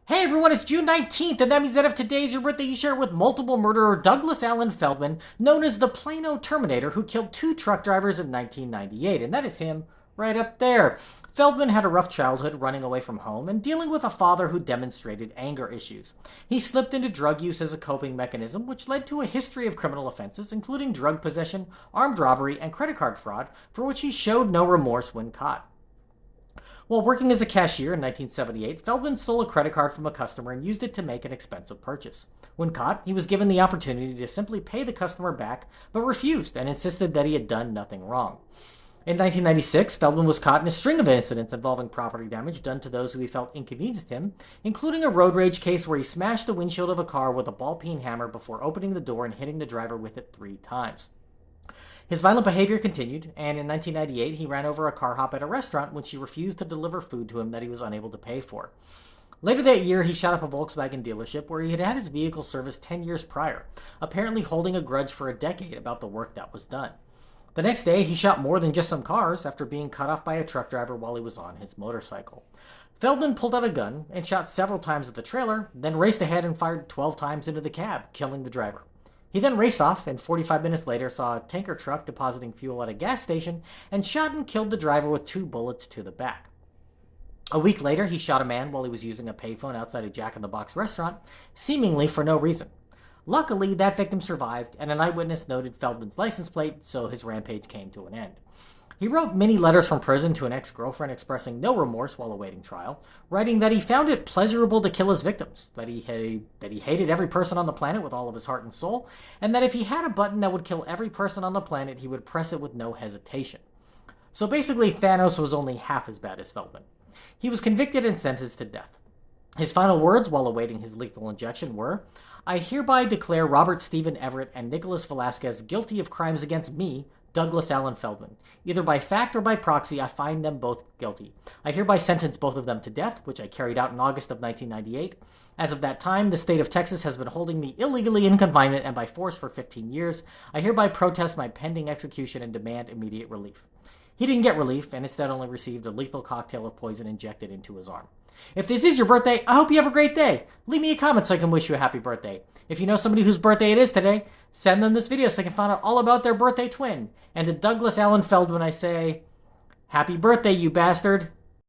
Hey everyone, it's June 19th, and that means that if today's your birthday, you share it with multiple murderer Douglas Alan Feldman, known as the Plano Terminator, who killed two truck drivers in 1998, and that is him right up there. Feldman had a rough childhood running away from home and dealing with a father who demonstrated anger issues. He slipped into drug use as a coping mechanism, which led to a history of criminal offenses, including drug possession, armed robbery, and credit card fraud, for which he showed no remorse when caught. While working as a cashier in 1978, Feldman stole a credit card from a customer and used it to make an expensive purchase. When caught, he was given the opportunity to simply pay the customer back, but refused and insisted that he had done nothing wrong. In 1996, Feldman was caught in a string of incidents involving property damage done to those who he felt inconvenienced him, including a road rage case where he smashed the windshield of a car with a ball-peen hammer before opening the door and hitting the driver with it 3 times. His violent behavior continued, and in 1998 he ran over a car hop at a restaurant when she refused to deliver food to him that he was unable to pay for. Later that year, he shot up a Volkswagen dealership where he had had his vehicle serviced 10 years prior, apparently holding a grudge for a decade about the work that was done. The next day, he shot more than just some cars after being cut off by a truck driver while he was on his motorcycle. Feldman pulled out a gun and shot several times at the trailer, then raced ahead and fired 12 times into the cab, killing the driver. He then raced off and 45 minutes later saw a tanker truck depositing fuel at a gas station and shot and killed the driver with 2 bullets to the back. A week later, he shot a man while he was using a payphone outside a Jack in the Box restaurant, seemingly for no reason. Luckily, that victim survived, and an eyewitness noted Feldman's license plate, so his rampage came to an end. He wrote many letters from prison to an ex-girlfriend expressing no remorse while awaiting trial, writing that he found it pleasurable to kill his victims, that he hated every person on the planet with all of his heart and soul, and that if he had a button that would kill every person on the planet, he would press it with no hesitation. So basically, Thanos was only half as bad as Feldman. He was convicted and sentenced to death. His final words while awaiting his lethal injection were, "I hereby declare Robert Stephen Everett and Nicholas Velasquez guilty of crimes against me, Douglas Alan Feldman. Either by fact or by proxy, I find them both guilty. I hereby sentence both of them to death, which I carried out in August of 1998. As of that time, the state of Texas has been holding me illegally in confinement and by force for 15 years. I hereby protest my pending execution and demand immediate relief." He didn't get relief and instead only received a lethal cocktail of poison injected into his arm. If this is your birthday, I hope you have a great day. Leave me a comment so I can wish you a happy birthday. If you know somebody whose birthday it is today, send them this video so I can find out all about their birthday twin. And to Douglas Alan Feldman, I say, happy birthday, you bastard.